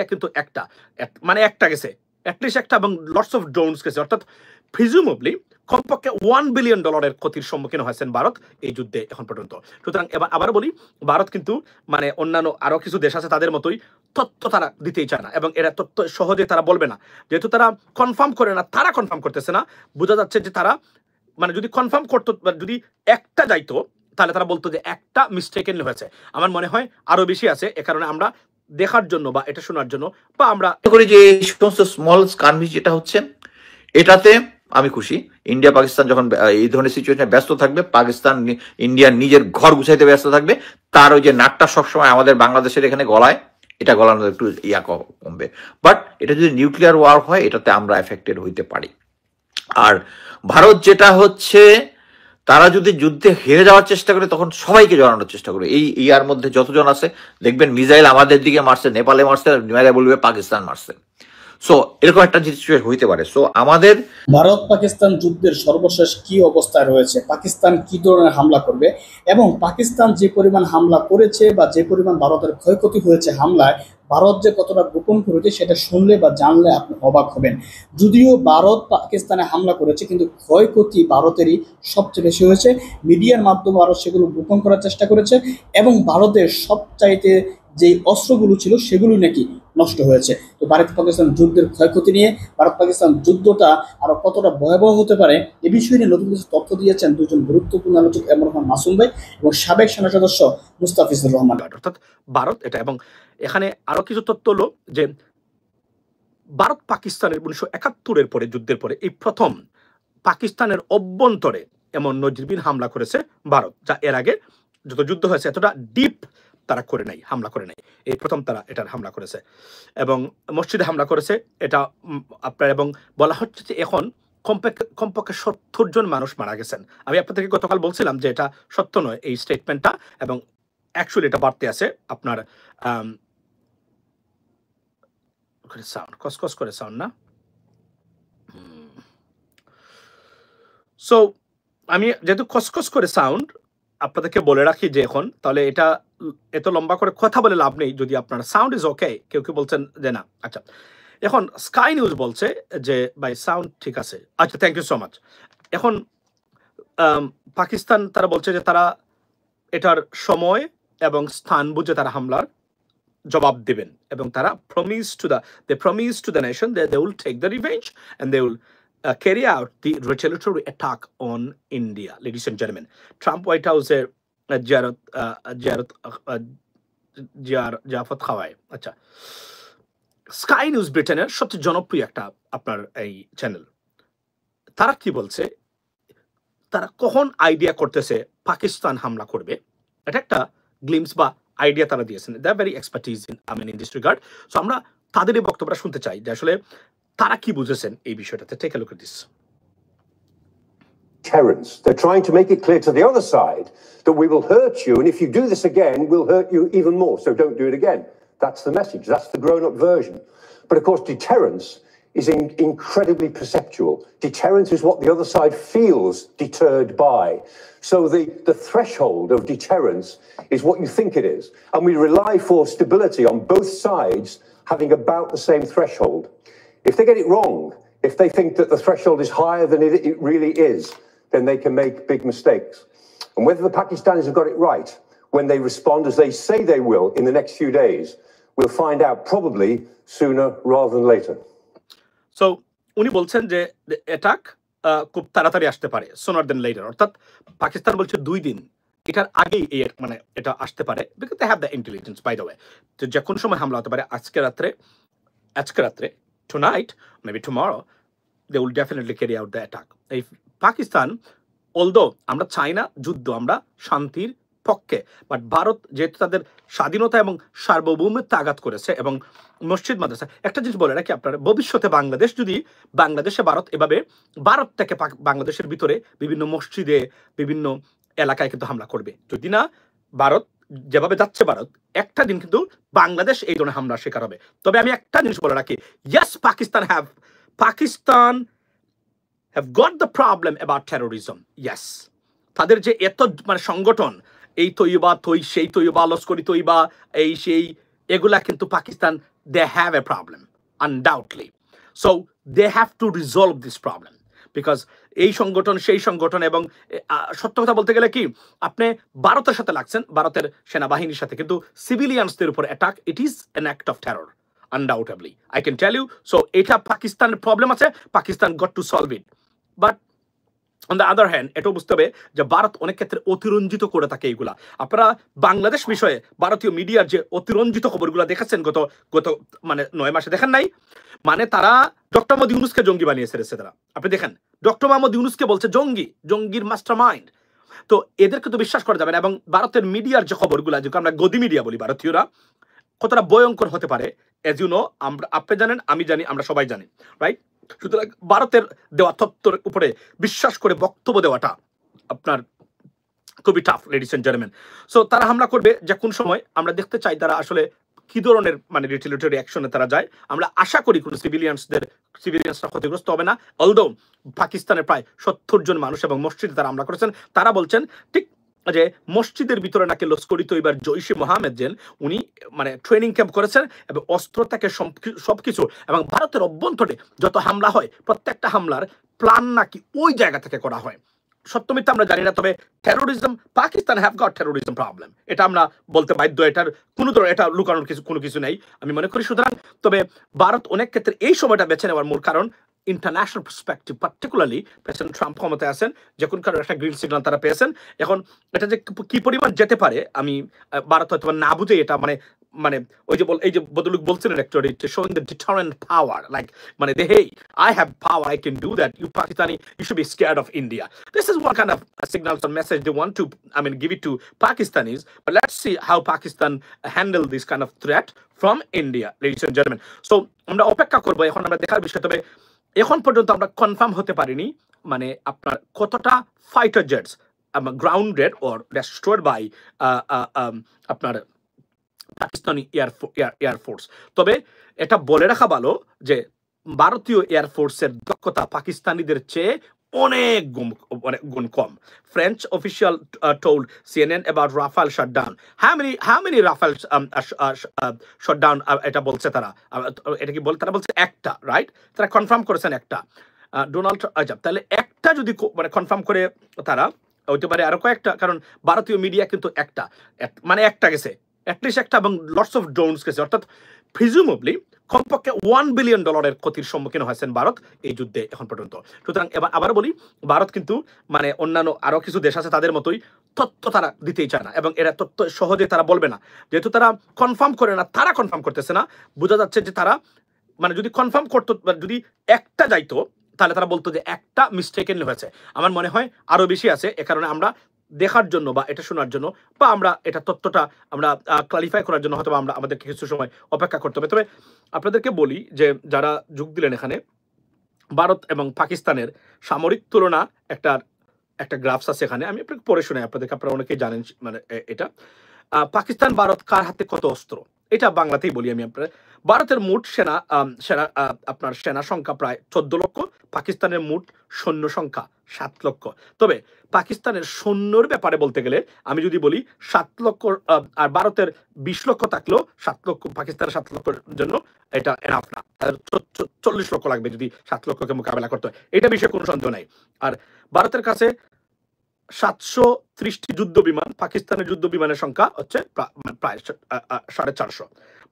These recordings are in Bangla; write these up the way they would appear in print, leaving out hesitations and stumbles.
কিন্তু একটা মানে একটা গেছে অ্যাটলিস্ট একটা এবং লটস অফ ড্রোনস গেছে অর্থাৎ প্রিজুমেবলি কমপক্ষে $1 বিলিয়ন ক্ষতির সম্মুখীন হয়েছেন ভারত এই যুদ্ধে এখন পর্যন্ত। সুতরাং এবার আবার বলি ভারত কিন্তু মানে অন্যান্য আরো কিছু দেশ আছে তাদের মতোই তথ্য তারা দিতেই চায় না এবং এরা তথ্য সহজে তারা বলবে না, যেহেতু তারা কনফার্ম করে না, তারা কনফার্ম করতেছে না, বোঝা যাচ্ছে যে তারা মানে যদি কনফার্ম করতো, যদি একটা যাইতো তাহলে তারা বলতো যে একটা মিস্টেকেনলি হয়েছে। আমার মনে হয় আরো বেশি আছে, এ কারণে আমরা দেখার জন্য বা এটা শোনার জন্য বা আমরা করি যে এই সমস্ত স্মল স্কার্মিশ যেটা হচ্ছে এটাতে আমি খুশি। ইন্ডিয়া পাকিস্তান যখন এই ধরনের সিচুয়েশনে ব্যস্ত থাকবে, পাকিস্তান ইন্ডিয়ার নিজের ঘর গুছাইতে ব্যস্ত থাকবে, তার ওই যে নাকটা সবসময় আমাদের বাংলাদেশের এখানে গলায়, এটা গলানোর একটু কমবে। বাট এটা যদি নিউক্লিয়ার ওয়ার হয় এটাতে আমরা এফেক্টেড হইতে পারি। আর ভারত যেটা হচ্ছে তারা যদি যুদ্ধে হেরে যাওয়ার চেষ্টা করে তখন সবাইকে জড়ানোর চেষ্টা করে। এই ইয়ার মধ্যে যতজন আছে দেখবেন মিসাইল আমাদের দিকে মারছে, নেপালে মারছে, বলবে পাকিস্তান মারছে। সো এরকম একটা সিচুয়েশন হইতে পারে। সো আমাদের ভারত পাকিস্তান যুদ্ধের সর্বশেষ কি অবস্থায় রয়েছে, পাকিস্তান কি ধরনের হামলা করবে এবং পাকিস্তান যে পরিমাণ হামলা করেছে বা যে পরিমাণ ভারতের ক্ষয়ক্ষতি হয়েছে হামলায়, ভারত যে কতটা গোপন করেছে সেটা শুনলে বা জানলে আপনি অবাক হবেন। যদিও ভারত পাকিস্তানে হামলা করেছে কিন্তু ক্ষয়ক্ষতি ভারতেরই সবচেয়ে বেশি হয়েছে। মিডিয়ার মাধ্যমে ভারত সেগুলো গোপন করার চেষ্টা করেছে এবং ভারতের সবচাইতে যে অস্ত্রগুলো ছিল সেগুলো নাকি নষ্ট হয়েছে। তো ভারত পাকিস্তান যুদ্ধের ক্ষয়ক্ষতি নিয়ে ভারত পাকিস্তান যুদ্ধটা আরো কতটা ভয়াবহ হতে পারে এ বিষয়ে নিয়ে নতুন কিছু তথ্য দিয়েছেন দুজন গুরুত্বপূর্ণ আলোচক এমন রহমান মাসুম ভাই এবং সাবেক সেনা সদস্য মুস্তাফিজুর রহমান। অর্থাৎ ভারত এটা, এবং এখানে আরো কিছু তথ্য হলো যে ভারত পাকিস্তানের 1971-এর পরে যুদ্ধের পরে এই প্রথম পাকিস্তানের অভ্যন্তরে এমন নজিরবিহীন হামলা করেছে ভারত, যা এর আগে যত যুদ্ধ হয়েছে এতটা ডিপ তারা করে নাই, হামলা করে নাই, এই প্রথম তারা এটার হামলা করেছে এবং মসজিদে হামলা করেছে এটা আপনার, এবং বলা হচ্ছে যে এখন কমপক্ষে 70 জন মানুষ মারা গেছেন। আমি আপনাদেরকে গতকাল বলছিলাম যে এটা সত্য নয় এই স্টেটমেন্টটা, এবং অ্যাকচুয়ালি এটা বাড়তে আছে আপনার সাউন্ড কসকস করে সাউন্ড না। সো আমি যেহেতু কসকস করে সাউন্ড আপনাদেরকে বলে রাখি যে এখন তাহলে এটা এত লম্বা করে কথা বলে লাভ নেই যদি আপনার সাউন্ড ইজ ওকে। কেউ কেউ বলছেন যে না, আচ্ছা এখন স্কাই নিউজ বলছে যে ভাই সাউন্ড ঠিক আছে, আচ্ছা থ্যাংক ইউ সো মাচ। এখন পাকিস্তান তারা বলছে যে তারা এটার সময় এবং স্থান বুঝে তারা হামলার জবাব দেবেন এবং তারা promise to the nation that they will take the revenge and they will carry out the retaliatory attack on India. Ladies and gentlemen, Trump White House জাফত খাওয়ায়। আচ্ছা, স্কাই নিউজ ব্রিটেনের সবচেয়ে জনপ্রিয় একটা আপনার এই চ্যানেল, তারা কি বলছে, তারা কখন আইডিয়া করতেছে পাকিস্তান হামলা করবে, এটা একটা গ্লিমস বা আইডিয়া তারা দিয়েছেন। They are very expertise in this regard. So আমরা তাদের এই বক্তব্যটা শুনতে চাই যে আসলে তারা কি বুঝেছেন এই বিষয়টাতে। Take a look at this. Deterrence. They're trying to make it clear to the other side that we will hurt you, and if you do this again, we'll hurt you even more, so don't do it again. That's the message. That's the grown-up version. But of course, deterrence is incredibly perceptual. Deterrence is what the other side feels deterred by. So the threshold of deterrence is what you think it is. And we rely for stability on both sides having about the same threshold. If they get it wrong, if they think that the threshold is higher than it really is, then they can make big mistakes. And whether the Pakistanis have got it right when they respond as they say they will in the next few days, we'll find out probably sooner rather than later. So উনি বলছেন যে অ্যাটাক খুব তাড়াতাড়ি আসতে পারে, সোনার দেন লেটার, অর্থাৎ পাকিস্তান বলছে 2 দিন এটার আগেই মানে এটা আসতে পারে, because they have the intelligence by the way. তো যে কোনো সময় হামলা হতে পারে, আজকে রাত্রে tonight, maybe tomorrow, they will definitely carry out the attack. এই পাকিস্তান, অলদো আমরা চাই না যুদ্ধ, আমরা শান্তির পক্ষে, বাট ভারত যেহেতু তাদের স্বাধীনতা এবং সার্বভৌমত্ব আঘাত করেছে এবং মসজিদ মাদ্রাসা, একটা জিনিস বলে রাখি আপনার, ভবিষ্যতে বাংলাদেশে ভারত এভাবে ভারত থেকে বাংলাদেশের ভিতরে বিভিন্ন মসজিদে বিভিন্ন এলাকায় কিন্তু হামলা করবে, যদি না ভারত যেভাবে যাচ্ছে ভারত একটা দিন কিন্তু বাংলাদেশ এই ধরনের হামলার শিকার হবে। তবে আমি একটা জিনিস বলে রাখি, yes Pakistan have got the problem about terrorism. Yes, তাদের যে এত মানে সংগঠন, এই তৈবা সেই তৈবা লস্করি তৈবা এই সেই, এগুলা কিন্তু Pakistan they have a problem, undoubtedly. So they have to resolve this problem. Because এই সংগঠন সেই সংগঠন এবং সত্য কথা বলতে গেলে কি আপনি ভারতের সাথে লাগছেন, ভারতের সেনাবাহিনীর সাথে, কিন্তু সিভিলিয়ানসদের উপর attack, it is an act of terror undoubtedly, I can tell you. So এটা পাকিস্তানের প্রবলেম আছে, Pakistan got to solve it. But on the other hand এটাও বুঝতে হবে যে ভারত অনেক ক্ষেত্রে অতিরঞ্জিত করে থাকে এইগুলা। আপনারা বাংলাদেশ বিষয়ে ভারতীয় মিডিয়ার যে অতিরঞ্জিত খবরগুলো দেখেছেন গত মানে 9 মাসে, দেখেন নাই? মানে তারা ডক্টর মোহাম্মদ ইউনূসকে জঙ্গি বানিয়েছে তারা। আপনি দেখেন ডক্টর মোহাম্মদ ইউনূসকে বলছে জঙ্গির মাস্টার মাইন্ড। তো এদেরকে তো বিশ্বাস করা যাবে না। এবং ভারতের মিডিয়ার যে খবরগুলা, যেগুলো আমরা গদি মিডিয়া বলি ভারতীয়রা, কতটা ভয়ঙ্কর হতে পারে এজ ইউ নো, আপনি জানেন, আমি জানি, আমরা সবাই জানি, রাইট? সুতরাং ভারতের দেওয়া তথ্যের উপরে বিশ্বাস করে বক্তব্য দেওয়াটা আপনার খুবই tough, ladies and gentleman. So তারা হামলা করবে যে কোন সময়, আমরা দেখতে চাই তারা আসলে কি ধরনের মানে রিটেলিটরি অ্যাকশনে তারা যায়। আমরা আশা করি কোনো সিভিলিয়ানসরা ক্ষতিগ্রস্ত হবে না। অলদো পাকিস্তানের প্রায় 70 জন মানুষ এবং মসজিদে তারা হামলা করেছেন। তারা বলছেন ঠিক যে মসজিদের ভিতরে নাকি লস্করি তৈবার জৈশে মোহাম্মদ যেন উনি মানে ট্রেনিং ক্যাম্প করেছেন এবং অস্ত্র থেকে সবকিছু, এবং ভারতের অভ্যন্তরে যত হামলা হয় প্রত্যেকটা হামলার প্ল্যান নাকি ওই জায়গা থেকে করা হয়। সত্যমিথ্যা আমরা জানি না, তবে terrorism, Pakistan have got terrorism problem, এটা আমরা বলতে বাধ্য। এটার এটা লুকানোর কোনো কিছু নেই আমি মনে করি। সুতরাং তবে ভারত অনেক ক্ষেত্রে এই সময়টা বেছে নেওয়ার মূল কারণ international perspective, particularly president Trump ক্ষমতায় আছেন, যখন কারণ একটা গ্রিন সিগন্যাল তারা পেয়েছেন। এখন এটা যে কি পরিমাণ যেতে পারে আমি ভারত হয়তো না বুঝে এটা মানে ওই যে এই যে বদলুক বলছিলেন actually showing the deterrent power, like মানে hey I have power, I can do that, you Pakistani you should be scared of India. This is one kind of signals or message they want to give it to Pakistanis, but let's see how Pakistan handle this kind of threat from India, ladies and gentlemen. So আমরা অপেক্ষা করব, এখন আমরা দেখার বিষয়। তবে এখন পর্যন্ত আমরা কনফার্ম হতে পারিনি মানে আপনার কতটা fighter jets grounded or destroyed by আপনার পাকিস্তানি এয়ারফোর্স। তবে এটা বলে রাখা ভালো যে ভারতীয় এয়ারফোর্সের দক্ষতা পাকিস্তানিদের চেয়ে অনেক গুণ কম। French official told CNN about Rafale shutdown. How many Rafale shutdown এটা বলছে তারা, এটা কি বল, তারা বলছে একটা, রাইট? তারা কনফার্ম করেছেন একটা। ডোনাল্ড আচ্ছা, তাহলে একটা যদি মানে কনফার্ম করে তারা, হতে পারে আরো কয়েকটা, কারণ ভারতীয় মিডিয়া কিন্তু একটা গেছে, অ্যাটলিস্ট একটা, এবং লটস অফ ড্রোনস গেছে, অর্থাৎ প্রিজুমেবলি কমপক্ষে $1 বিলিয়ন ক্ষতির সম্মুখীন হয়েছেন ভারত এই যুদ্ধে এখন পর্যন্ত। সুতরাং আবার বলি, ভারত কিন্তু মানে অন্যান্য আরো কিছু দেশ আছে তাদের মতোই তথ্য তারা দিতেই চায় না, এবং এরা তথ্য সহজে তারা বলবে না, যেহেতু তারা কনফার্ম করে না, তারা কনফার্ম করতেছে না, বোঝা যাচ্ছে যে তারা মানে যদি কনফার্ম করতো, যদি একটা যাইতো তাহলে তারা বলতো যে একটা মিস্টেকেনলি হয়েছে। আমার মনে হয় আরো বেশি আছে, এ কারণে আমরা দেখার জন্য বা এটা শোনার জন্য বা আমরা এটা তথ্যটা আমরা ক্লারিফাই করার জন্য হয়তো আমরা আমাদেরকে কিছু সময় অপেক্ষা করতে হবে। তবে আপনাদেরকে বলি যে যারা যোগ দিলেন এখানে, ভারত এবং পাকিস্তানের সামরিক তুলনা একটা গ্রাফস আছে এখানে, আমি আপনাকে পড়ে শোনাই আপনাদেরকে, আপনারা অনেকেই জানেন মানে এটা পাকিস্তান ভারত কার হাতে কত অস্ত্র, এটা বাংলাতেই বলি আমি আপনার। ভারতের মোট আপনার সেনা সংখ্যা প্রায় 14 লক্ষ, পাকিস্তানের মোট সৈন্য সংখ্যা 7 লক্ষ। তবে পাকিস্তানের সৈন্যর ব্যাপারে বলতে গেলে আমি যদি বলি 7 লক্ষ আর ভারতের 20 লক্ষ থাকলেও 7 লক্ষ, পাকিস্তানের 7 লক্ষের জন্য এটা এনাফ না, 40 লক্ষ লাগবে যদি 7 লক্ষকে মোকাবেলা করতে হয়, এটা বিষয়ে কোনো সন্দেহ নাই। আর ভারতের কাছে 730টি যুদ্ধ বিমান, পাকিস্তানের যুদ্ধ বিমানের সংখ্যা হচ্ছে প্রায় 450।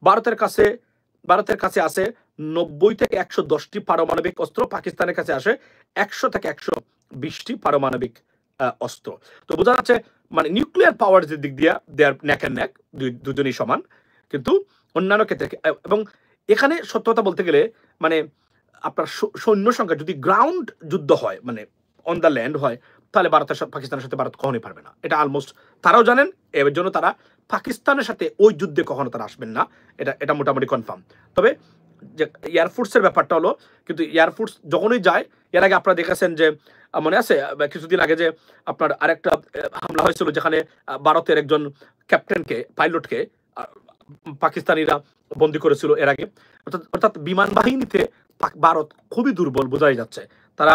ভারতের কাছে আছে 90 থেকে 110টি পারমাণবিক অস্ত্র, পাকিস্তানের কাছে আসে 100 থেকে 120টি পারমাণবিক অস্ত্র। তো বোঝা যাচ্ছে মানে নিউক্লিয়ার পাওয়ার যে দিক দিয়ে দেয়ার নেক অ্যান্ড নেক, দুজনেই সমান, কিন্তু অন্যান্য ক্ষেত্রে এবং এখানে সত্য কথা বলতে গেলে মানে আপনার সৈন্য সংখ্যা যদি গ্রাউন্ড যুদ্ধ হয় মানে অন দ্য ল্যান্ড হয়, তাহলে পাকিস্তানের সাথে ভারত কখনোই পারবে না, এটা অলমোস্ট তারাও জানেন। এর জন্য তারা পাকিস্তানের সাথে ওই যুদ্ধে কখনো তারা আসবেন না, এটা মোটামুটি কনফার্ম। তবে যে এয়ারফোর্সের ব্যাপারটা হলো, কিন্তু এয়ারফোর্স যখনই যায়, এর আগে আপনারা দেখেছেন যে মনে আছে কিছুদিন আগে যে আপনার আরেকটা হামলা হয়েছিল যেখানে ভারতের একজন ক্যাপ্টেনকে, পাইলটকে পাকিস্তানিরা বন্দী করেছিল এর আগে। অর্থাৎ বিমান বাহিনীতে ভারত খুবই দুর্বল বোঝাই যাচ্ছে। তারা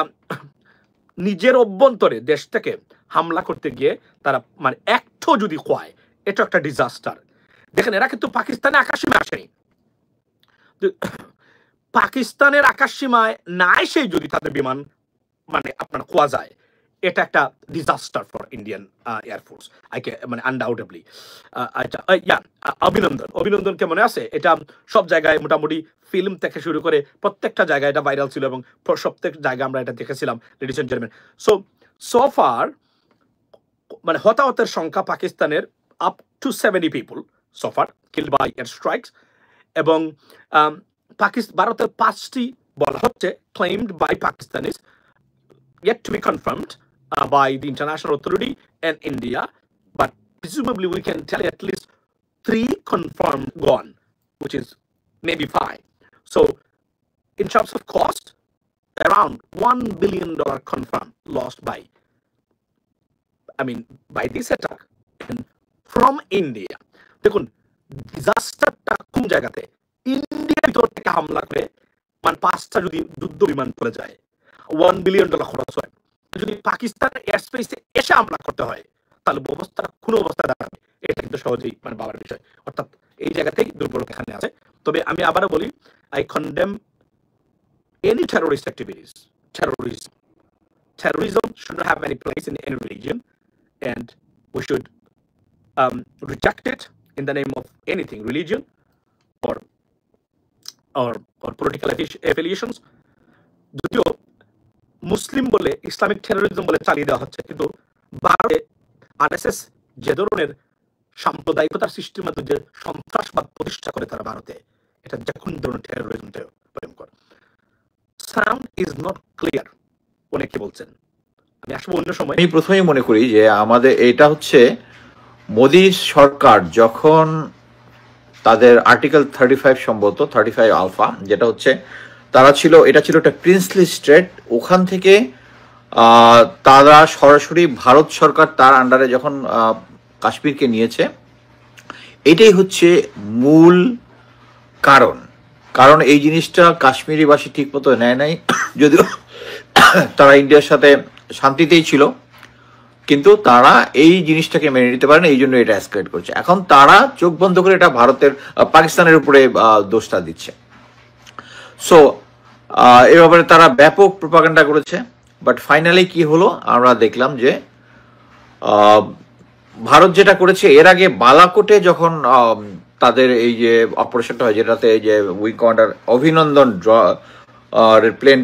নিজের অভ্যন্তরে দেশ থেকে হামলা করতে গিয়ে তারা মানে একটু যদি কয়, এটা একটা ডিজাস্টার। দেখেন এরা কিন্তু পাকিস্তানে আকাশে আসেনি, পাকিস্তানের আকাশসীমায় না এসে যদি তাদের বিমান মানে আপনার খোয়া যায়, এটা একটা ডিজাস্টার ফর ইন্ডিয়ান এয়ারফোর্স, মানে আনডাউটেবলি। অভিনন্দনকে মনে আছে, এটা সব জায়গায় মোটামুটি ফিল্ম থেকে শুরু করে প্রত্যেকটা জায়গায় এটা ভাইরাল ছিল এবং প্রত্যেক জায়গায় আমরা এটা দেখেছিলাম, ladies and gentleman. So far মানে হতাহতের সংখ্যা পাকিস্তানের up to 70 people so far killed by air strikes, এবং ভারতের 5টি বলা হচ্ছে claimed by Pakistanis, yet to be confirmed by the international authority and India, but presumably we can tell at least 3 confirmed gone, which is maybe 5. So in terms of cost, around $1 billion confirmed lost by this attack from India. দেখুন ডিজাস্টারটা কোন জায়গাতে, ইন্ডিয়ার ভিতর থেকে হামলা করে মানে 5টা যদি যুদ্ধ বিমান পড়ে যায়, $1 বিলিয়ন খরচ হয়। যদি পাকিস্তানের এয়ার স্পেসে এসে হামলা করতে হয় তাহলে অবস্থাটা কোন অবস্থা দাঁড়াবে, এটা কিন্তু সহজেই মানে বাবার বিষয়। অর্থাৎ এই জায়গাতেই দুর্বলতা এখানে আছে। তবে আমি আবারও বলি, I condemn any terrorist activities. Terrorism should not have any place in any religion, and we should reject it in the name of anything, religion or political affiliations. যদিও মুসলিম বলে ইসলামিক টেরোরিজম বলে চালিয়ে দেওয়া হচ্ছে, কিন্তু ভারতে আরএসএস যে ধরনের সাম্প্রদায়িকতার সৃষ্টির মধ্যে যে সন্ত্রাসবাদ প্রতিষ্ঠা করে তারা ভারতে, এটা যে কোন ধরনের টেরোরিজম ভয়ঙ্কর। সাউন্ড ইজ নট ক্লিয়ার অনেকে বলছেন, আমি আসবো অন্য সময়। আমি প্রথমেই মনে করি যে আমাদের এটা হচ্ছে মোদী সরকার যখন তাদের আর্টিকেল 35 সম্ভবত 35 আলফা, যেটা হচ্ছে এটা ছিল একটা প্রিন্সলি স্টেট, ওখান থেকে তারা সরাসরি ভারত সরকার তার আন্ডারে যখন কাশ্মীরকে নিয়েছে, এটাই হচ্ছে মূল কারণ এই জিনিসটা কাশ্মীরিবাসী ঠিক মতো নেয় নাই, যদিও তারা ইন্ডিয়ার সাথে শান্তিতেই ছিল, কিন্তু তারা এই জিনিসটাকে মেনে নিতে পারে না, এই জন্য এটা এসকেলেট করছে। এখন তারা চোখ বন্ধ করে এটা পাকিস্তানের উপরে দোষটা দিচ্ছে। সো এ ব্যাপারে তারা ব্যাপক প্রপাগান্ডা করেছে, বাট ফাইনালি কি হলো আমরা দেখলাম যে ভারত যেটা করেছে, এর আগে বালাকোটে যখন তাদের এই যে অপারেশনটা হয়, যেটাতে এই যে উইং কমান্ডার অভিনন্দন প্লেন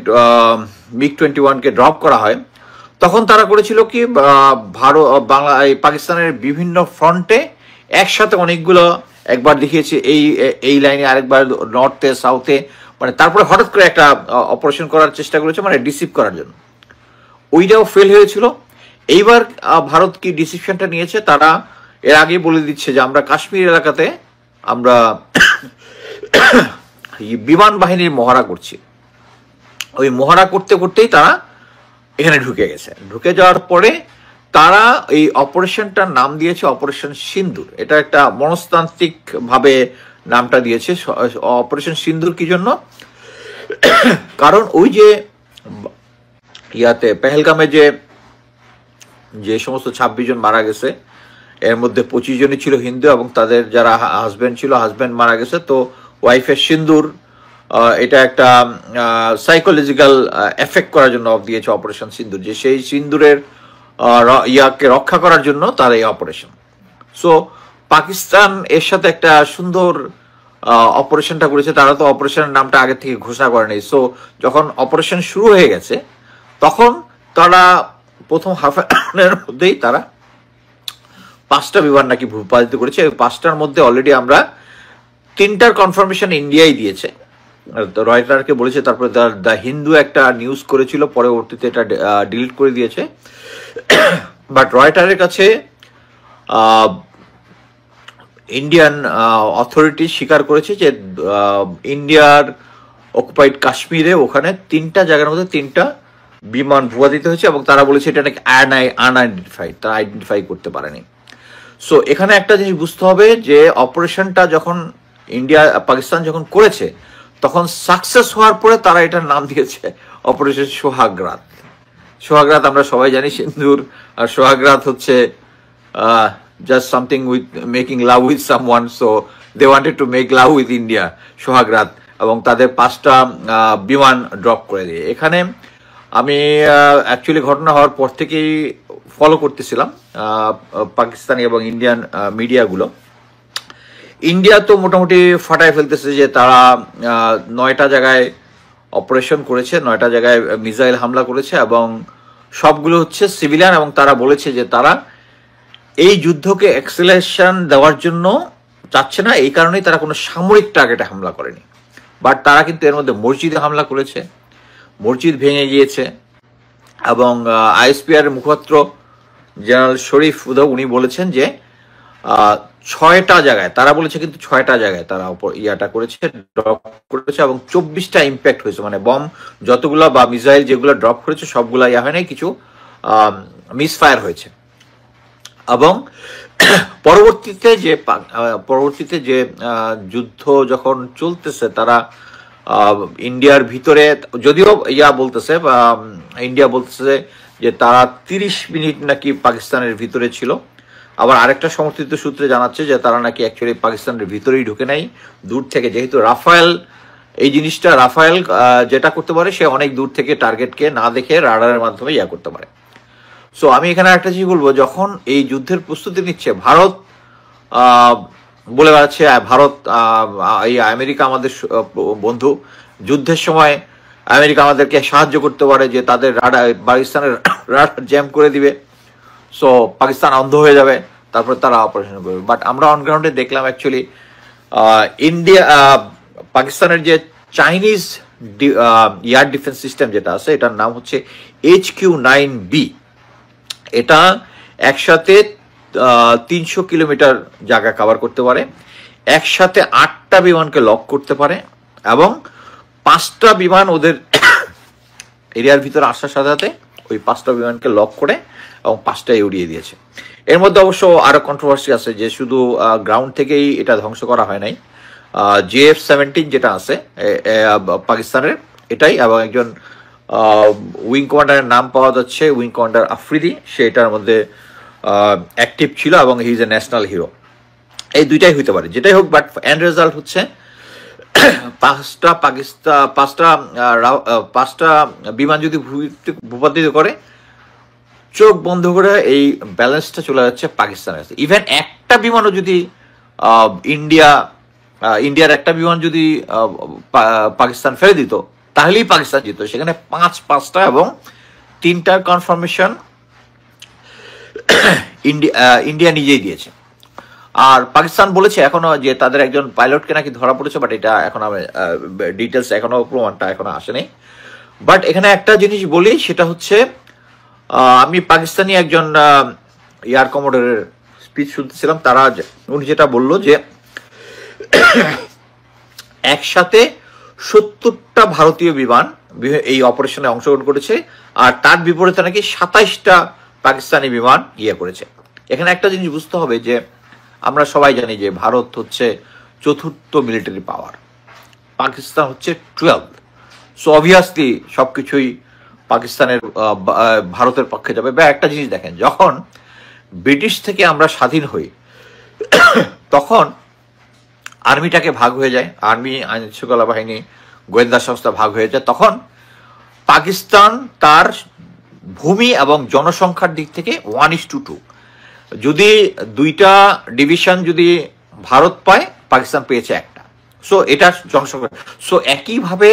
MiG-21 ড্রপ করা হয়, তখন তারা করেছিল কি পাকিস্তানের বিভিন্ন ফ্রন্টে একসাথে অনেকগুলো, একবার দেখিয়েছে এই লাইনে, আরেকবার নর্থে সাউথে, মানে তারপরে হঠাৎ করে একটা অপারেশন করার চেষ্টা করেছে, মানে ডিসিভ করার জন্য। ওইটাও ফেল হয়েছিল। এইবার ভারত কি ডিসিশনটা নিয়েছে, তারা এর আগে বলে দিচ্ছে যে আমরা কাশ্মীর এলাকাতে আমরা বিমান বাহিনীর মহড়া করছি। ওই মহড়া করতে করতেই তারা এখানে ঢুকে গেছে। ঢুকে যাওয়ার পরে তারা এই অপারেশনটার নাম দিয়েছে অপারেশন সিন্দুর। এটা একটা মনস্তান্ত্রিক ভাবে নামটা দিয়েছে অপারেশন সিন্দুর। কি জন্য? কারণ ওই যে পেহেলগামে যে সমস্ত 26 জন মারা গেছে, এর মধ্যে 25 জনই ছিল হিন্দু, এবং তাদের যারা হাজব্যান্ড ছিল, হাজব্যান্ড মারা গেছে। তো ওয়াইফের সিন্দুর, এটা একটা সাইকোলজিক্যাল এফেক্ট করার জন্য দিয়েছে অপারেশন সিন্দুর, যে সেই সিন্দুরের ইয়াকে রক্ষা করার জন্য তার এই অপারেশন। সো পাকিস্তান এর সাথে একটা সুন্দর অপারেশনটা করেছে। তারা তো অপারেশনের নামটা আগে থেকে ঘোষণা করেনি। সো যখন অপারেশন শুরু হয়ে গেছে, তখন তারা প্রথম হাফ এর মধ্যেই তারা 5টা বিমান নাকি ভূপাতিত করেছে। 5টার মধ্যে অলরেডি আমরা 3টার কনফার্মেশন ইন্ডিয়াই দিয়েছে, রয়টারকে বলেছে। তারপরে দ্য হিন্দু একটা নিউজ করেছিল, পরবর্তীতে এটা ডিলিট করে দিয়েছে। বাট রয়টারের কাছে ইন্ডিয়ান অথরিটি স্বীকার করেছে যে ইন্ডিয়ার অকুপাইড কাশ্মীরে ওখানে 3টা জায়গার মধ্যে 3টা বিমান ভূপাতিত হয়েছে, এবং তারা বলেছে এটা নাকি আনআইডেন্টিফাইড, তারা আইডেন্টিফাই করতে পারেনি। সো এখানে একটা জিনিস বুঝতে হবে যে অপারেশনটা যখন পাকিস্তান যখন করেছে, তখন সাকসেস হওয়ার পরে তারা এটার নাম দিয়েছে অপারেশন সোহাগরাত। সোহাগরাত আমরা সবাই জানি, সিন্দুর আর সোহাগরাত হচ্ছে just something with making love with someone, so they wanted to make love with India, সোহাগরাত। এবং তাদের 5টা বিমান ড্রপ করে দিয়ে। এখানে আমি অ্যাকচুয়ালি ঘটনা হওয়ার পর থেকেই ফলো করতেছিলাম পাকিস্তানি এবং ইন্ডিয়ান মিডিয়াগুলো। ইন্ডিয়া তো মোটামুটি ফাটায় ফেলতেছে যে তারা 9টা জায়গায় অপারেশন করেছে, 9টা জায়গায় মিসাইল হামলা করেছে এবং সবগুলো হচ্ছে সিভিলিয়ান, এবং তারা বলেছে যে তারা এই যুদ্ধকে এক্সেলারেশন দেওয়ার জন্য চাচ্ছে না, এই কারণেই তারা কোনো সামরিক টার্গেটে হামলা করেনি। বাট তারা কিন্তু এর মধ্যে মসজিদে হামলা করেছে, মসজিদ ভেঙে গিয়েছে। এবং আইএসপিআর মুখপাত্র জেনারেল শরীফ উদৌ উনি বলেছেন যে 6টা জায়গায়, তারা বলেছে কিন্তু 6টা জায়গায় তারা ইয়াটা করেছে, ড্রপ করেছে, এবং 24টা ইম্প্যাক্ট হয়েছে, মানে বম যতগুলো বা মিসাইল যেগুলো ড্রপ করেছে সবগুলা ইয়া হয় নাই, কিছু মিসফায়ার হয়েছে। এবং পরবর্তীতে যে যুদ্ধ যখন চলতেছে, তারা ইন্ডিয়ার ভিতরে, যদিও ইন্ডিয়া বলতেছে যে তারা 30 মিনিট নাকি পাকিস্তানের ভিতরে ছিল, আবার আরেকটা সমর্থিত সূত্রে জানাচ্ছে যে তারা নাকি অ্যাকচুয়ালি পাকিস্তানের ভিতরেই ঢুকে নাই, দূর থেকে, যেহেতু রাফায়েল এই জিনিসটা, রাফায়েল যেটা করতে পারে সে অনেক দূর থেকে টার্গেটকে না দেখে রাডারের মাধ্যমে ইয়া করতে পারে। সো আমি এখানে একটা জিনিস বলবো, যখন এই যুদ্ধের প্রস্তুতি নিচ্ছে ভারত, বলে বেড়াচ্ছে ভারত, এই আমেরিকা আমাদের বন্ধু, যুদ্ধের সময় আমেরিকা আমাদেরকে সাহায্য করতে পারে, যে তাদের পাকিস্তানের রাডার জ্যাম করে দিবে, সো পাকিস্তান অন্ধ হয়ে যাবে, তারপরে তারা অপারেশন করবে। বাট আমরা অনগ্রাউন্ডে দেখলাম অ্যাকচুয়ালি পাকিস্তানের যে চাইনিজ এয়ার ডিফেন্স সিস্টেম যেটা আছে, এটার নাম হচ্ছে HQ-9B। এটা একসাথে 300 কিলোমিটার জায়গা কভার করতে পারে, একসাথে 8টা বিমানকে লক করতে পারে, এবং 5টা বিমান ওদের এরিয়ার ভিতরে আসার সাথে সাথে ওই 5টা বিমানকে লক করে এবং 5টাই উড়িয়ে দিয়েছে। এর মধ্যে অবশ্য আরো কন্ট্রোভার্সি আছে যে শুধু গ্রাউন্ড থেকেই এটা ধ্বংস করা হয় নাই, JF-17 যেটা আছে পাকিস্তানের এটাই, এবং একজন উইং কমান্ডারের নাম পাওয়া যাচ্ছে, উইং কমান্ডার আফ্রিদি, সে এটার মধ্যে অ্যাক্টিভ ছিল এবং he is a national hero. এই দুইটাই হইতে পারে, যেটাই হোক, বাট এন্ড রেজাল্ট হচ্ছে 5টা বিমান যদি ভূপাতিত করে, চোখ বন্ধ করে এই ব্যালেন্সটা চলে যাচ্ছে পাকিস্তানের কাছে। ইভেন একটা বিমানও যদি ইন্ডিয়ার একটা বিমান যদি পাকিস্তান ফেলে দিত, তাহলেই পাকিস্তান জিত। সেখানে 5টা এবং 3টার কনফার্মেশন ইন্ডিয়া নিজেই দিয়েছে। আর পাকিস্তান বলেছে এখনো যে তাদের একজন পাইলটকে নাকি ধরা পড়েছে, বাট এটা এখন ডিটেলস এখনো, প্রমাণটা এখনো আসেনি। বাট এখানে একটা জিনিস বলি, সেটা হচ্ছে আমি পাকিস্তানি একজন এয়ার কমোডারের স্পিচ শুনতেছিলাম, উনি যেটা বললো যে একসাথে 70টা ভারতীয় বিমান এই অপারেশনে অংশগ্রহণ করেছে, আর তার বিপরীতে নাকি 27টা পাকিস্তানি বিমান করেছে। এখানে একটা জিনিস বুঝতে হবে যে আমরা সবাই জানি যে ভারত হচ্ছে 4th মিলিটারি পাওয়ার, পাকিস্তান হচ্ছে 12th। সো অবভিয়াসলি সবকিছুই পাকিস্তানের ভারতের পক্ষে যাবে। বা একটা জিনিস দেখেন, যখন ব্রিটিশ থেকে আমরা স্বাধীন হই তখন আর্মিটাকে ভাগ হয়ে যায়, আর্মি, আইন শৃঙ্খলা বাহিনী, গোয়েন্দা সংস্থা ভাগ হয়ে যায়। তখন পাকিস্তান তার ভূমি এবং জনসংখ্যার দিক থেকে 1:2, যদি 2টা ডিভিশন যদি ভারত পায়, পাকিস্তান পেয়েছে 1টা। সো এটা জনসংখ্যা। সো একইভাবে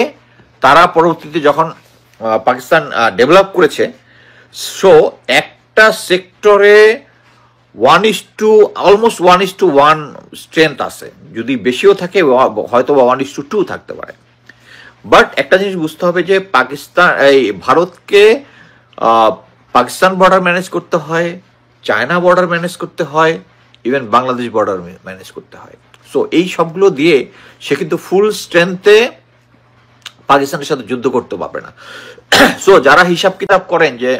তারা পরবর্তীতে যখন পাকিস্তান ডেভেলপ করেছে, সো একটা সেক্টরে অলমোস্ট 1:1 স্ট্রেংথ আছে, যদি বেশিও থাকে হয়তো বা 1:2 থাকতে পারে। বাট একটা জিনিস বুঝতে হবে যে ভারতকে পাকিস্তান বর্ডার ম্যানেজ করতে হয়, চায়না বর্ডার ম্যানেজ করতে হয়, ইভেন বাংলাদেশ বর্ডার ম্যানেজ করতে হয়। সো এই সবগুলো দিয়ে সে কিন্তু ফুল স্ট্রেংথে পাকিস্তানের সাথে যুদ্ধ করতে পারবে না। সো যারা হিসাব কিতাব করেন যে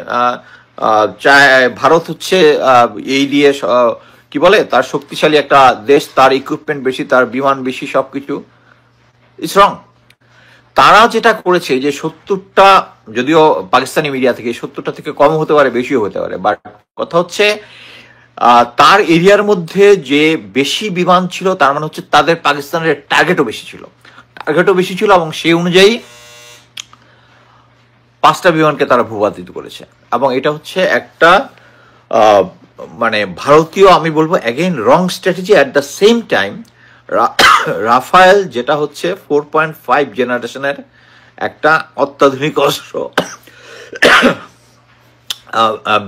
ভারত হচ্ছে এই দিয়ে কি বলে তার শক্তিশালী একটা দেশ, তার ইকুইপমেন্ট বেশি, তার বিমান বেশি, সবকিছু, ইটস রং। তারা যেটা করেছে যে 70টা, যদিও পাকিস্তানি মিডিয়া থেকে 70টা থেকে কম হতে পারে, বেশিও হতে পারে, বাট কথা হচ্ছে তার এরিয়ার মধ্যে যে বেশি বিমান ছিল, তার মানে হচ্ছে তাদের পাকিস্তানের টার্গেটও বেশি ছিল। টার্গেটও বেশি ছিল এবং সেই অনুযায়ী 5টা বিমানকে তারা ভূপাতিত করেছে। এবং এটা হচ্ছে একটা মানে ভারতীয়, আমি বলবো again wrong strategy. At the same time Rafale যেটা হচ্ছে 4.5 জেনারেশনের একটা অত্যাধুনিক অস্ত্র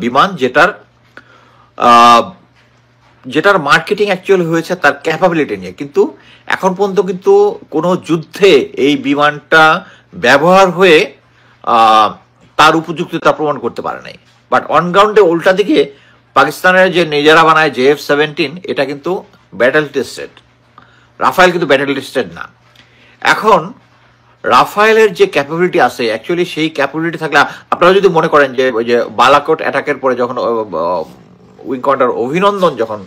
বিমান, যেটার মার্কেটিং অ্যাকচুয়ালি হয়েছে তার ক্যাপাবিলিটি নিয়ে, কিন্তু এখন পর্যন্ত কিন্তু কোনো যুদ্ধে এই বিমানটা ব্যবহার হয়ে তার উপযুক্ততা প্রমাণ করতে পারে নাই। বাট অন গ্রাউন্ডে উল্টা দিকে পাকিস্তানের যে নিজেরা বানায় JF-17 এটা কিন্তু ব্যাটেল টেস্টেড, রাফায়েল কিন্তু ব্যাটেল টেস্টেড না। এখন রাফায়েলের যে ক্যাপাবিলিটি আছে অ্যাকচুয়ালি সেই ক্যাপাবিলিটি থাকলে, আপনারা যদি মনে করেন যে ওই যে বালাকোট অ্যাটাকের পরে যখন উইং কমান্ডার অভিনন্দন যখন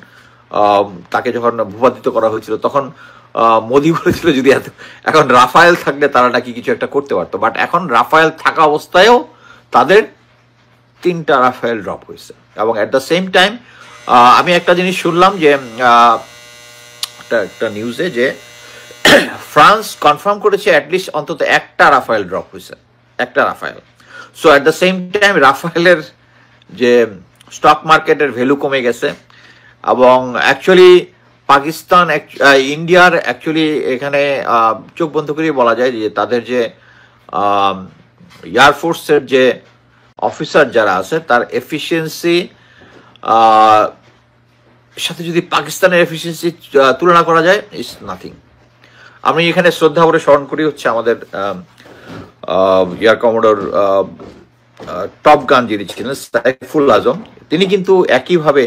তাকে যখন ভূপাতিত করা হয়েছিল, তখন মোদি বলেছিল যদি এখন রাফায়েল থাকলে তারা নাকি কিছু একটা করতে পারতো। বাট এখন রাফায়েল থাকা অবস্থায়ও তাদের 3টা রাফায়েল ড্রপ হয়েছে। এবং অ্যাট দ্য সেম টাইম আমি একটা জিনিস শুনলাম যে একটা নিউজে যে ফ্রান্স কনফার্ম করেছে অ্যাটলিস্ট অন্তত 1টা রাফায়েল ড্রপ হয়েছে, 1টা Rafale. So at the same time রাফায়েলের যে স্টক মার্কেটের ভ্যালু কমে গেছে এবং অ্যাকচুয়ালি পাকিস্তান ইন্ডিয়ার অ্যাকচুয়ালি এখানে চোখ বন্ধ করে বলা যায় যে তাদের যে এয়ারফোর্সের যে অফিসার যারা আছে তার এফিসিয়েন্সি সাথে যদি পাকিস্তানের এফিসিয়েন্সি তুলনা করা যায় ইটস নাথিং। আমি এখানে শ্রদ্ধা করে স্মরণ করি হচ্ছে আমাদের এয়ার কমোডোর টপ গান যিনি ছিলেন সাইফুল আজম, তিনি কিন্তু একইভাবে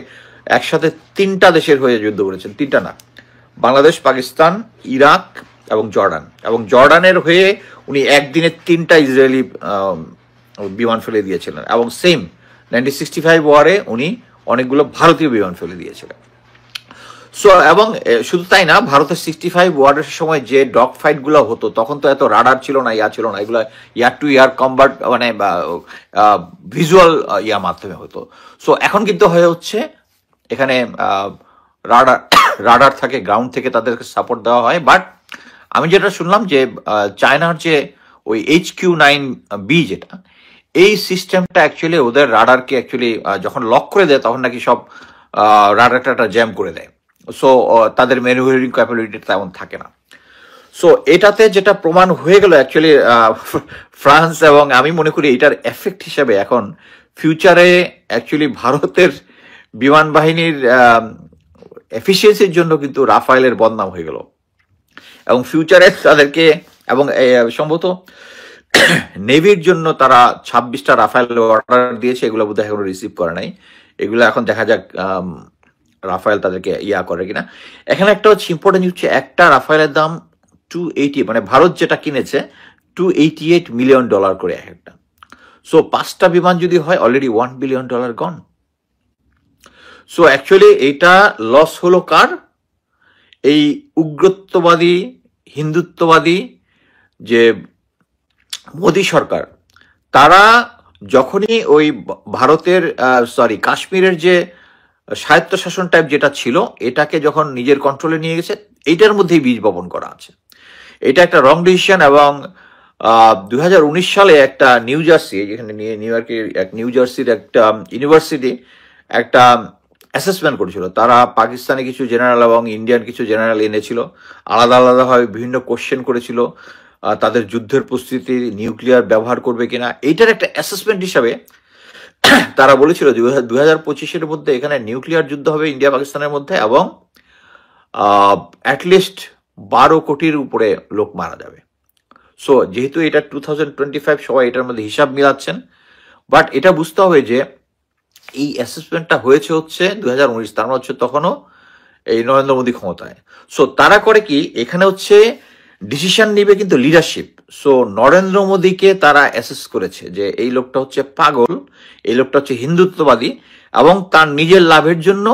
একসাথে 3টা দেশের হয়ে যুদ্ধ করেছেন, 3টা না, বাংলাদেশ, পাকিস্তান, ইরাক এবং জর্ডান। এবং জর্ডানের হয়ে উনি একদিনে 3টা ইসরায়েলি বিমান ফেলে দিয়েছিলেন। এবং সেম 1965 ওয়ারে উনি অনেকগুলো ভারতীয় বিমান ফেলে দিয়েছিলেন। সো এবং শুধু তাই না, ভারতের 65 ওয়ারের সময় যে ডগ ফাইট গুলো হতো তখন তো এত রাডার ছিল না, ছিল না, এগুলো এয়ার টু এয়ার কম্বাট মানে ভিজুয়াল মাধ্যমে হতো। সো এখন কিন্তু হয়ে হচ্ছে এখানে রাডার থাকে, গ্রাউন্ড থেকে তাদেরকে সাপোর্ট দেওয়া হয়। বাট আমি যেটা শুনলাম যে চায়নার যে ওই HQ-9B যেটা, এই সিস্টেমটা অ্যাকচুয়ালি ওদের রাডারকে অ্যাকচুয়ালি যখন লক করে দেয় তখন নাকি সব রাডারটা জ্যাম করে দেয়। সো তাদের ম্যানুভারিং ক্যাপাবিলিটি তেমন থাকে না। সো এটাতে যেটা প্রমাণ হয়ে গেল অ্যাকচুয়ালি ফ্রান্স, এবং আমি মনে করি এটার এফেক্ট হিসেবে এখন ফিউচারে অ্যাকচুয়ালি ভারতের বিমান বাহিনীর এফিসিয়েন্সির জন্য কিন্তু রাফায়েলের বদনাম হয়ে গেল। এবং ফিউচারে তাদেরকে, এবং সম্ভবত নেভির জন্য তারা 26টা রাফায়েল অর্ডার দিয়েছে, এগুলো বোধহয় এখনো রিসিভ করে নাই। এগুলো এখন দেখা যাক রাফায়েল তাদেরকে করে কিনা। এখানে একটা হচ্ছে ইম্পর্টেন্ট হচ্ছে, একটা রাফায়েলের দাম 280, মানে ভারত যেটা কিনেছে $288 মিলিয়ন করে এক একটা। সো 5টা বিমান যদি হয় অলরেডি $1 বিলিয়ন গন। সো অ্যাকচুয়ালি এইটা লস হলো কার? এই উগ্রত্ববাদী হিন্দুত্ববাদী যে মোদী সরকার, তারা যখনই ওই ভারতের কাশ্মীরের যে স্বায়ত্তশাসন টাইপ যেটা ছিল এটাকে যখন নিজের কন্ট্রোলে নিয়ে গেছে, এইটার মধ্যেই বীজ বপন করা আছে। এটা একটা রং ডিসিশন। এবং 2019 সালে একটা নিউ জার্সি, যেখানে নিউ জার্সির একটা ইউনিভার্সিটি একটা অ্যাসেসমেন্ট করেছিল। তারা পাকিস্তানি কিছু জেনারেল এবং ইন্ডিয়ান কিছু জেনারেল এনেছিল, আলাদা আলাদাভাবে বিভিন্ন কোশ্চেন করেছিল তাদের যুদ্ধের প্রস্তুতি, নিউক্লিয়ার ব্যবহার করবে কিনা। এইটার একটা অ্যাসেসমেন্ট হিসাবে তারা বলেছিল 2025-এর মধ্যে এখানে নিউক্লিয়ার যুদ্ধ হবে ইন্ডিয়া পাকিস্তানের মধ্যে, এবং অ্যাটলিস্ট 12 কোটির উপরে লোক মারা যাবে। সো যেহেতু এটা 2025, সবাই এটার মধ্যে হিসাব মিলাচ্ছেন। বাট এটা বুঝতে হবে যে এই অ্যাসেসমেন্টটা হয়েছে হচ্ছে 2019, তার মানে হচ্ছে তখনও এই নরেন্দ্র মোদী ক্ষমতায়। সো তারা করে কি, এখানে হচ্ছে ডিসিশন নিবে কিন্তু লিডারশিপ। সো নরেন্দ্র মোদীকে তারা অ্যাসেস করেছে যে এই লোকটা হচ্ছে পাগল, এই লোকটা হচ্ছে হিন্দুত্ববাদী, এবং তার নিজের লাভের জন্য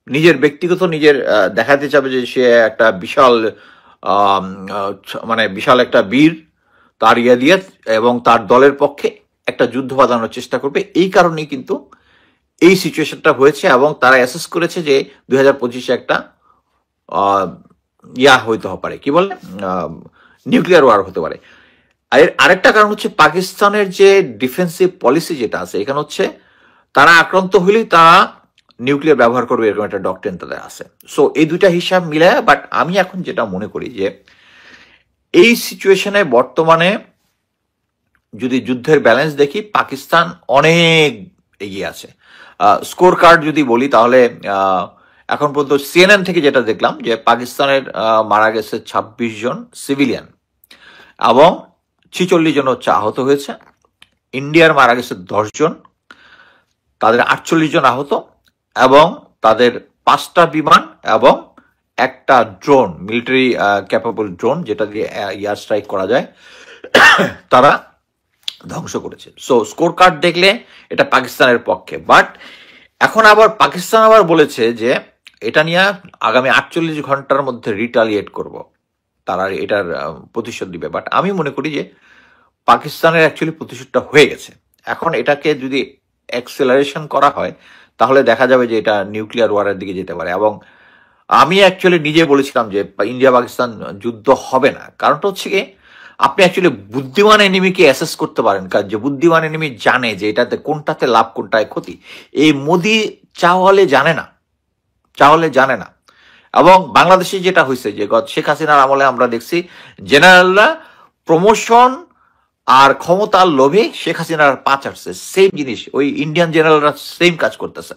নিজের ব্যক্তিগত নিজের দেখাতে চাবে যে সে একটা বিশাল বিশাল একটা বীর, তার দিয়ে এবং তার দলের পক্ষে একটা যুদ্ধ বাঁধানোর চেষ্টা করবে। এই কারণেই কিন্তু এই সিচুয়েশনটা হয়েছে। এবং তারা অ্যাসেস করেছে যে 2025-এ একটা হইতে পারে, কি বলে, নিউক্লিয়ার ওয়ার হতে পারে। আর আরেকটা কারণ হচ্ছে পাকিস্তানের যে ডিফেন্সিভ পলিসি যেটা আছে, এখানে হচ্ছে তারা আক্রান্ত হলেই তারা নিউক্লিয়ার ব্যবহার করবে, এরকম একটা ডক্ট্রিন তাদের আছে। সো এই দুইটা হিসাব মিলায়, বাট আমি এখন যেটা মনে করি যে এই সিচুয়েশনে বর্তমানে যদি যুদ্ধের ব্যালেন্স দেখি, পাকিস্তান অনেক এগিয়ে আছে। স্কোর কার্ড যদি বলি তাহলে এখন পর্যন্ত সিএনএন থেকে যেটা দেখলাম যে পাকিস্তানের মারা গেছে 26 জন সিভিলিয়ান এবং 46 জন হচ্ছে আহত হয়েছে। ইন্ডিয়ার মারা গেছে 10 জন, তাদের 48 জন আহত, এবং তাদের 5টা বিমান এবং একটা ড্রোন, মিলিটারি ক্যাপেবল ড্রোন যেটা দিয়ে এয়ার স্ট্রাইক করা যায়, তারা ধ্বংস করেছে। সো স্কোর কার্ড দেখলে এটা পাকিস্তানের পক্ষে। বাট এখন আবার পাকিস্তান আবার বলেছে যে এটা নিয়ে আগামী 48 ঘন্টার মধ্যে রিটালিয়েট করব, তারা এটার প্রতিশোধ দিবে। বাট আমি মনে করি যে পাকিস্তানের অ্যাকচুয়ালি প্রতিশোধটা হয়ে গেছে। এখন এটাকে যদি অ্যাক্সেলারেশন করা হয় তাহলে দেখা যাবে যে এটা নিউক্লিয়ার ওয়ারের দিকে যেতে পারে। এবং আমি অ্যাকচুয়ালি নিজে বলেছিলাম যে ইন্ডিয়া পাকিস্তান যুদ্ধ হবে না। কারণটা হচ্ছে কি, আপনি অ্যাকচুয়ালি বুদ্ধিমান এনিমিকে অ্যাসেস করতে পারেন, কারণ যে বুদ্ধিমান এনিমি জানে যে এটাতে কোনটাতে লাভ কোনটায় ক্ষতি। এই মোদি চাওয়ালে জানে না। এবং বাংলাদেশে যেটা হয়েছে যে শেখ হাসিনার আমলে আমরা দেখছি জেনারেলরা প্রমোশন আর ক্ষমতার লোভে শেখ হাসিনার পা চাটছে। সেম জিনিস ওই ইন্ডিয়ান জেনারেলরা সেম কাজ করতেছে,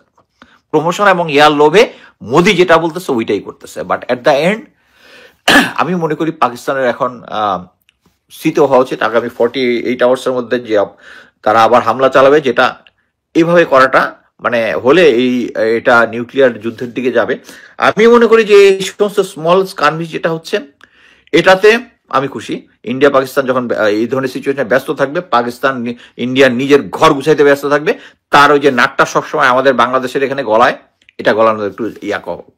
প্রমোশন এবং ইয়ার লোভে মোদি যেটা বলতেছে ওইটাই করতেছে। বাট এট দ্য এন্ড আমি মনে করি পাকিস্তানের এখন স্থিত হওয়া উচিত আগামী 48 আওয়ার্সের মধ্যে যে তারা আবার হামলা চালাবে, যেটা এইভাবে করাটা মানে হলে এটা নিউক্লিয়ার যুদ্ধের দিকে যাবে। আমি মনে করি যে এই সমস্ত স্মল স্কার্মিশ যেটা হচ্ছে এটাতে আমি খুশি। ইন্ডিয়া পাকিস্তান যখন এই ধরনের সিচুয়েশনে ব্যস্ত থাকবে, পাকিস্তান ইন্ডিয়ার নিজের ঘর গুছাইতে ব্যস্ত থাকবে, তার ওই যে নাকটা সবসময় আমাদের বাংলাদেশের এখানে গলায়, এটা গলানোর একটু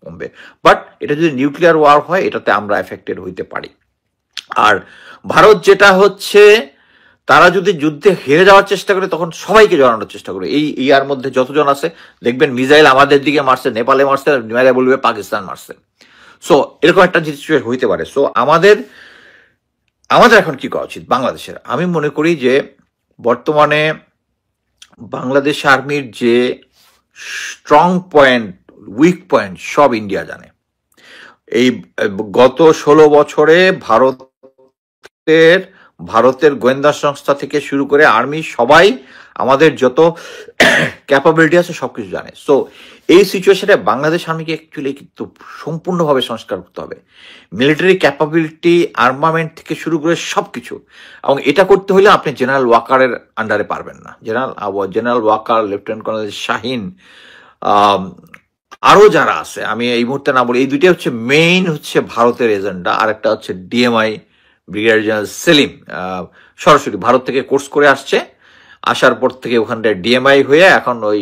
কমবে। বাট এটা যদি নিউক্লিয়ার ওয়ার হয় এটাতে আমরা এফেক্টেড হইতে পারি। আর ভারত যেটা হচ্ছে, তারা যদি যুদ্ধে হেরে যাওয়ার চেষ্টা করে তখন সবাইকে জড়ানোর চেষ্টা করে। এই ইয়ার মধ্যে যতজন আছে দেখবেন মিসাইল আমাদের দিকে মারছে, নেপালে মারছে, মেরে বলবে পাকিস্তান মারছে। সো এরকম একটা জিনিস হইতে পারে। সো আমাদের এখন কি করা উচিত বাংলাদেশের? আমি মনে করি যে বর্তমানে বাংলাদেশ আর্মির যে স্ট্রং পয়েন্ট, উইক পয়েন্ট সব ইন্ডিয়া জানে। এই গত 16 বছরে ভারতের গোয়েন্দা সংস্থা থেকে শুরু করে আর্মি সবাই আমাদের যত ক্যাপাবিলিটি আছে সবকিছু জানে। সো এই সিচুয়েশনে বাংলাদেশ আর্মিকে অ্যাকচুয়ালি কিন্তু সম্পূর্ণভাবে সংস্কার করতে হবে, মিলিটারি ক্যাপাবিলিটি, আর্মামেন্ট থেকে শুরু করে সবকিছু। এবং এটা করতে হলে আপনি জেনারেল ওয়াকারের আন্ডারে পারবেন না। General Waker, lieutenant colonel Shahin, আরো যারা আছে আমি এই মুহূর্তে না বলি, এই দুইটা হচ্ছে মেইন হচ্ছে ভারতের এজেন্ডা। আর একটা হচ্ছে ডিএমআই, ব্রিগেডিয়ার জেনারেল সেলিম, সরাসরি ভারত থেকে কোর্স করে আসছে, আসার পর থেকে ওখানটায় ডিএমআই হয়ে এখন ওই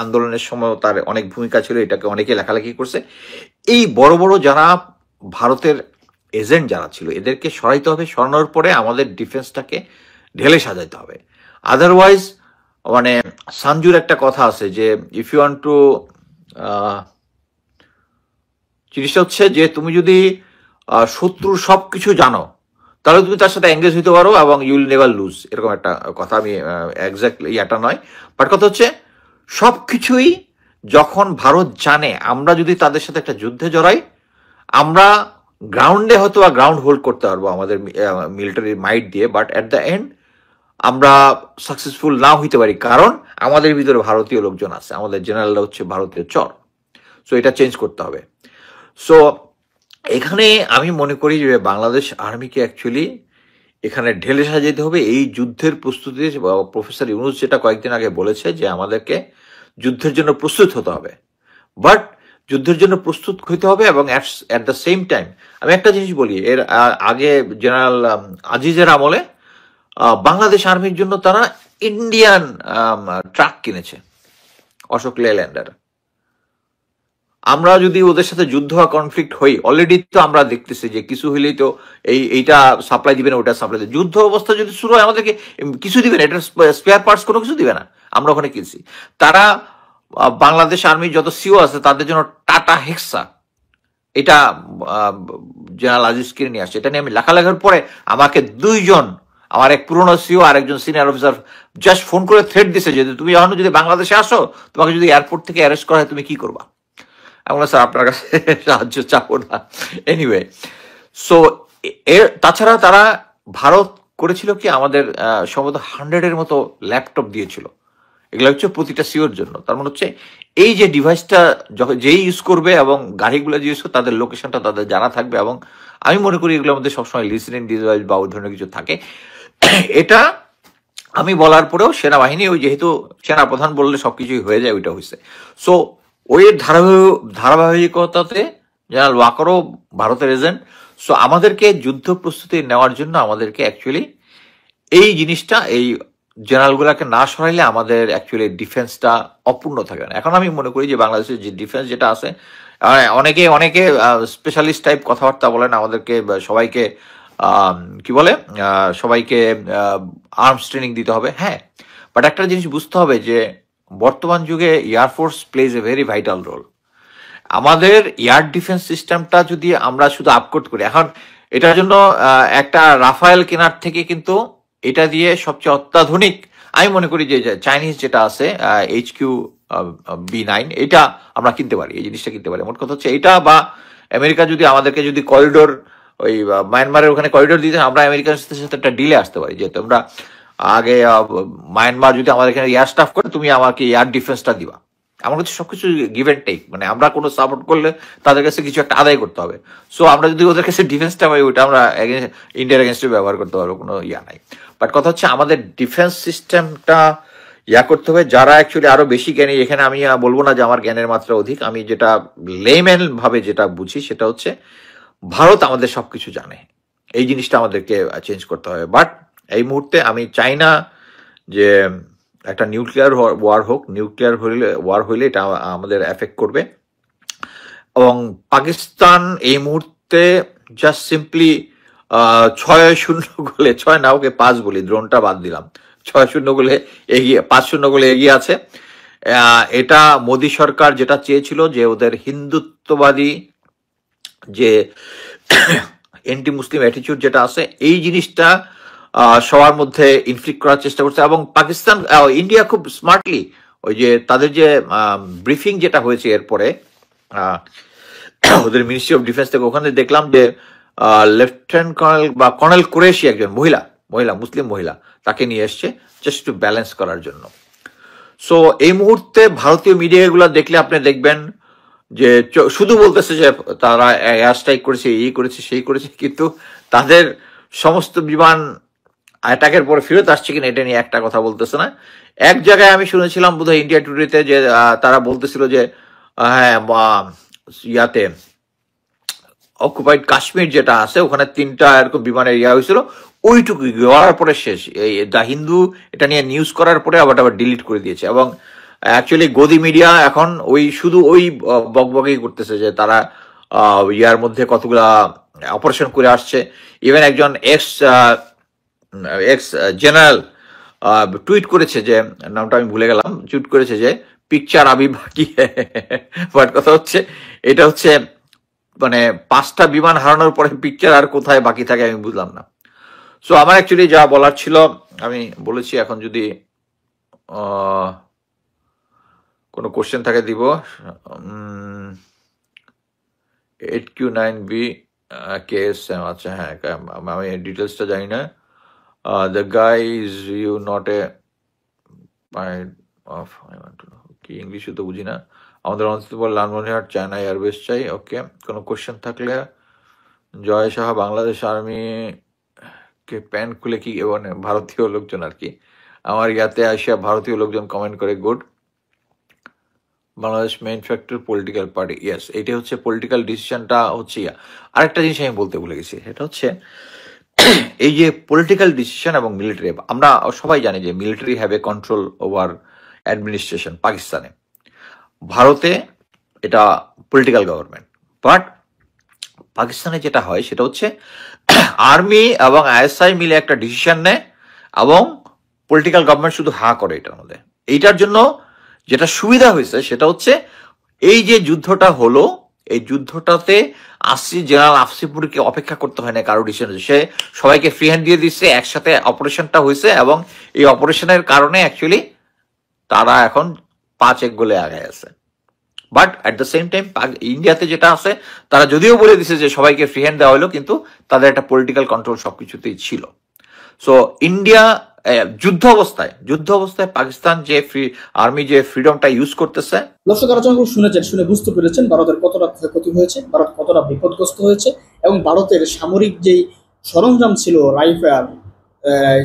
আন্দোলনের সময় তার অনেক ভূমিকা ছিল, এটাকে অনেকে লেখালেখি করছে। এই বড় বড় যারা ভারতের এজেন্ট যারা ছিল এদেরকে সরাইতে হবে। সরানোর পরে আমাদের ডিফেন্সটাকে ঢেলে সাজাইতে হবে। আদারওয়াইজ মানে সানজুর একটা কথা আছে যে ইফ ইউ ওয়ান্ট টু, জিনিসটা হচ্ছে যে তুমি যদি শত্রুর সবকিছু জানো তাহলে তুমি তার সাথে এঙ্গেজ হইতে পারো এবং ইউ উইল নেভার লুজ, এরকম একটা কথা। আমি এক্স্যাক্টলি এটা নয়, বাট কথা হচ্ছে সবকিছুই যখন ভারত জানে, আমরা যদি তাদের সাথে একটা যুদ্ধে জড়াই, আমরা গ্রাউন্ডে হয়তো বা গ্রাউন্ড হোল্ড করতে পারবো আমাদের মিলিটারি মাইট দিয়ে, বাট অ্যাট দ্য এন্ড আমরা সাকসেসফুল নাও হইতে পারি, কারণ আমাদের ভিতরে ভারতীয় লোকজন আছে, আমাদের জেনারেলরা হচ্ছে ভারতীয় চর। সো এটা চেঞ্জ করতে হবে। সো এখানে আমি মনে করি যে বাংলাদেশ আর্মিকে অ্যাকচুয়ালি এখানে ঢেলে সাজাইতে হবে। এই যুদ্ধের প্রস্তুতি, প্রফেসর ইউনুস যেটা কয়েকদিন আগে বলেছে যে আমাদেরকে যুদ্ধের জন্য প্রস্তুত হতে হবে, বাট যুদ্ধের জন্য প্রস্তুত হইতে হবে এবং অ্যাট দ্য সেম টাইম আমি একটা জিনিস বলি, এর আগে জেনারেল আজিজের আমলে বাংলাদেশ আর্মির জন্য তারা ইন্ডিয়ান ট্রাক কিনেছে, অশোক লেল্যান্ডার। আমরা যদি ওদের সাথে যুদ্ধ বা কনফ্লিক্ট হই, অলরেডি তো আমরা দেখতেছি যে কিছু হইলেই তো এইটা সাপ্লাই দিবে না, ওটা সাপ্লাই দিবে। যুদ্ধ অবস্থা যদি শুরু হয় আমাদেরকে কিছু দিবে না, এটা স্পেয়ার পার্টস কোনো কিছু দিবে না, আমরা ওখানে কিনছি। তারা বাংলাদেশ আর্মির যত সিও আছে তাদের জন্য টাটা হেক্সা এটা জেনারেল আজিজকে নিয়ে আসছে। এটা নিয়ে আমি লেখালেখার পরে আমাকে দুইজন, আমার এক পুরনো সিও আর একজন সিনিয়র অফিসার জাস্ট ফোন করে থ্রেট দিছে যে তুমি এখন যদি বাংলাদেশে আসো, তোমাকে যদি এয়ারপোর্ট থেকে অ্যারেস্ট করা হয় তুমি কি করবা? আমি বললাম স্যার আপনার কাছে সাহায্য চাবো না। এনিওয়ে, সো তাছাড়া তারা ভারত করেছিল কি, আমাদের সম্ভবত 100-এর মতো ল্যাপটপ দিয়েছিল। এগুলো হচ্ছে প্রতিটা সিওর জন্য। তার মানে হচ্ছে এই যে ডিভাইসটা যখন যেই ইউজ করবে এবং গাড়িগুলো যে ইউজ করবে তাদের লোকেশনটা তাদের জানা থাকবে, এবং আমি মনে করি এগুলোর মধ্যে সবসময় লিসেনিং ডিভাইস বা ওই ধরনের কিছু থাকে। এটা আমি বলার পরেও সেনাবাহিনী, ওই যেহেতু সেনাপ্রধান বললে সবকিছুই হয়ে যায়, ওইটা হয়েছে। সো ওই ধারাবাহিকতাতে জেনারেল ওয়াকারও ভারতের এজেন্ট। সো আমাদেরকে যুদ্ধ প্রস্তুতি নেওয়ার জন্য আমাদেরকে অ্যাকচুয়ালি এই জিনিসটা, এই জেনারেলগুলোকে না সরাইলে আমাদের অ্যাকচুয়ালি ডিফেন্সটা অপূর্ণ থাকে না। এখন আমি মনে করি যে বাংলাদেশের যে ডিফেন্স যেটা আছে, অনেকে স্পেশালিস্ট টাইপ কথাবার্তা বলেন, আমাদেরকে সবাইকে কি বলে, সবাইকে আর্মস ট্রেনিং দিতে হবে। হ্যাঁ, বাট একটা জিনিস বুঝতে হবে যে বর্তমান যুগে air force plays a very vital role. আমাদের এয়ার ডিফেন্স সিস্টেমটা যদি আমরা শুধু আপগ্রেড করি, এখন এটার জন্য একটা রাফায়েল কেনার থেকে কিন্তু এটা দিয়ে সবচেয়ে অত্যাধুনিক আমি মনে করি যে চাইনিজ যেটা আছে HQ-B9, এটা আমরা কিনতে পারি, এই জিনিসটা কিনতে পারি। মোট কথা হচ্ছে এটা, বা আমেরিকা যদি আমাদেরকে যদি করিডোর, ওই মায়ানমারের ওখানে করিডোর দিতে, আমরা আমেরিকার সাথে একটা ডিলে আসতে পারি যে তোমরা আগে মায়ানমার যদি আমাদের এখানে এয়ার স্টাফ করে, তুমি আমাকে এয়ার ডিফেন্সটা দিবা। আমার কাছে সবকিছু গিভ অ্যান্ড টেক, মানে আমরা কোনো সাপোর্ট করলে তাদের কাছে কিছু একটা আদায় করতে হবে। সো আমরা যদি ওদের কাছে ডিফেন্সটা পাই, ওইটা আমরা ইন্ডিয়ার এগেনস্টে ব্যবহার করতে পারবো, কোনো নাই। বাট কথা হচ্ছে আমাদের ডিফেন্স সিস্টেমটা করতে হবে। যারা অ্যাকচুয়ালি আরো বেশি জ্ঞানী, এখানে আমি বলবো না যে আমার জ্ঞানের মাত্রা অধিক, আমি যেটা লেম্যান ভাবে যেটা বুঝি সেটা হচ্ছে ভারত আমাদের সবকিছু জানে, এই জিনিসটা আমাদেরকে চেঞ্জ করতে হবে। বাট এই মুহূর্তে আমি চাই না যে একটা নিউক্লিয়ার ওয়ার হোক। নিউক্লিয়ার ওয়ার হইলে এটা আমাদের এফেক্ট করবে। এবং পাকিস্তান এই মুহূর্তে জাস্ট সিম্পলি 6-0 গোলে, 6 না ওকে 5 বলি, দ্রোনটা বাদ দিলাম, 6-0 গোলে এগিয়ে, 5-0 গোলে এগিয়ে আছে। এটা মোদী সরকার যেটা চেয়েছিল যে ওদের হিন্দুত্ববাদী যে এন্টি মুসলিম অ্যাটিটিউড যেটা আছে, এই জিনিসটা সবার মধ্যে ইনফ্লিক্ট করার চেষ্টা করছে। এবং পাকিস্তান, ইন্ডিয়া খুব স্মার্টলি ওই যে তাদের যে ব্রিফিং যেটা হয়েছে এরপরে ওদের মিনিস্ট্রি অফ ডিফেন্স থেকে, ওখানে দেখলাম যে লেফটেন্যান্ট কর্নেল বা কর্নেল কুরেশি, একজন মহিলা মুসলিম মহিলা, তাকে নিয়ে এসছে জাস্ট টু ব্যালেন্স করার জন্য। সো এই মুহূর্তে ভারতীয় মিডিয়াগুলো দেখলে আপনি দেখবেন যে শুধু বলতেছে যে তারা এয়ার স্ট্রাইক করেছে, এই করেছে, সেই করেছে, কিন্তু তাদের সমস্ত বিমান অ্যাটাকের পরে ফেরত আসছে কিনা এটা নিয়ে একটা কথা বলতেছে না। এক জায়গায় আমি শুনেছিলাম বোধহয় ইন্ডিয়া টুডেতে, যে তারা বলতেছিল যে হ্যাঁ ইয়াতে অকুপাইড কাশ্মীর যেটা আছে ওখানে 3টা এরকম বিমানের হয়েছিল, ওইটুকু হওয়ার পরে শেষ। এই দ্য হিন্দু এটা নিয়ে নিউজ করার পরে আবার ডিলিট করে দিয়েছে। এবং অ্যাকচুয়ালি গদি মিডিয়া এখন শুধু ওই বকবকই করতেছে যে তারা ইয়ার মধ্যে কতগুলা অপারেশন করে আসছে। ইভেন একজন এক্স জেনারেল টুইট করেছে, যে নামটা আমি ভুলে গেলাম, টুইট করেছে যে পিকচার আবি বাকি। বাট কথা হচ্ছে এটা হচ্ছে মানে 5টা বিমান হারানোর পরে পিকচার আর কোথায় বাকি থাকে আমি বুঝলাম না। সো আমার অ্যাকচুয়ালি যা বলার ছিল আমি বলেছি। এখন যদি কোনো কোশ্চেন থাকে দিব। 8Q9B KSM, আচ্ছা হ্যাঁ, আমি ডিটেলসটা জানি না। The guy is you not a কি ইংলিশে তো বুঝি না। আমাদের অন্তত লালমনিরহাট চায়না এয়ারবেস চাই। ওকে, কোনো কোশ্চেন থাকলে। জয় সাহা, বাংলাদেশ আর্মি কে প্যান্ট খুলে কি, মানে ভারতীয় লোকজন আর কি আমার ইয়াতে আসিয়া ভারতীয় লোকজন কমেন্ট করে, good. Bangladesh main factor political party, yes, এটা হচ্ছে পলিটিক্যাল ডিসিশনটা হচ্ছে। আরেকটা জিনিস আমি বলতে ভুলে গেছি, সেটা হচ্ছে এই যে পলিটিক্যাল ডিসিশন এবং মিলিটারি, আমরা সবাই জানি যে military have a control over administration পাকিস্তানে। ভারতে এটা পলিটিক্যাল গভর্নমেন্ট। বাট পাকিস্তানে যেটা হয় সেটা হচ্ছে আর্মি এবং ISI মিলে একটা ডিসিশন নেয় এবং পলিটিক্যাল গভর্নমেন্ট শুধু হা করে এটার মধ্যে। এইটার জন্য যেটা সুবিধা হয়েছে সেটা হচ্ছে এই যে যুদ্ধটা হলো, এই যুদ্ধটাতে জেনারেল আফসিপুরকে অপেক্ষা করতে হয় না কারো ডিসিশন, সে সবাইকে ফ্রি হ্যান্ড দিয়ে দিচ্ছে, একসাথে অপারেশনটা হয়েছে এবং এই অপারেশনের কারণে অ্যাকচুয়ালি তারা এখন 5-1 গোলে আগায় আছে। But at the same time ইন্ডিয়াতে যেটা আছে, তারা যদিও বলে দিছে যে সবাইকে ফ্রি হ্যান্ড দেওয়া হলো, কিন্তু তাদের একটা পলিটিক্যাল কন্ট্রোল সবকিছুতেই ছিল। সো ইন্ডিয়া যুদ্ধ অবস্থায় পাকিস্তান যে আর্মি যে ফ্রিডমটা ইউজ করতেছে। দর্শক আলোচনা শুনেছেন, শুনে বুঝতে পেরেছেন ভারতের কতটা ক্ষয়ক্ষতি হয়েছে, ভারত কতটা বিপদগ্রস্ত হয়েছে, এবং ভারতের সামরিক যেই সরঞ্জাম ছিল রাইফেল,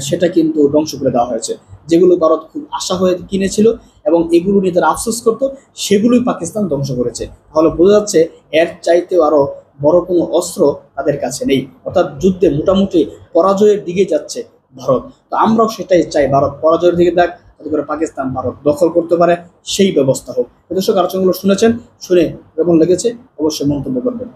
সেটা কিন্তু ধ্বংস করে দেওয়া হয়েছে। যেগুলো ভারত খুব আশা হয়ে কিনেছিল এবং এগুলো নিয়ে তারা আফসোস করতো, সেগুলোই পাকিস্তান ধ্বংস করেছে। তাহলে বোঝা যাচ্ছে এর চাইতেও আরো বড় কোনো অস্ত্র তাদের কাছে নেই, অর্থাৎ যুদ্ধে মোটামুটি পরাজয়ের দিকে যাচ্ছে ভারত। তো আমরাও সেটাই চাই, ভারত পরাজয়ের দিকে দেখ, যাতে করে পাকিস্তান ভারত দখল করতে পারে, সেই ব্যবস্থা হোক। দর্শক আলোচনাগুলো শুনেছেন, শুনে কেমন লেগেছে অবশ্যই মন্তব্য করবেন।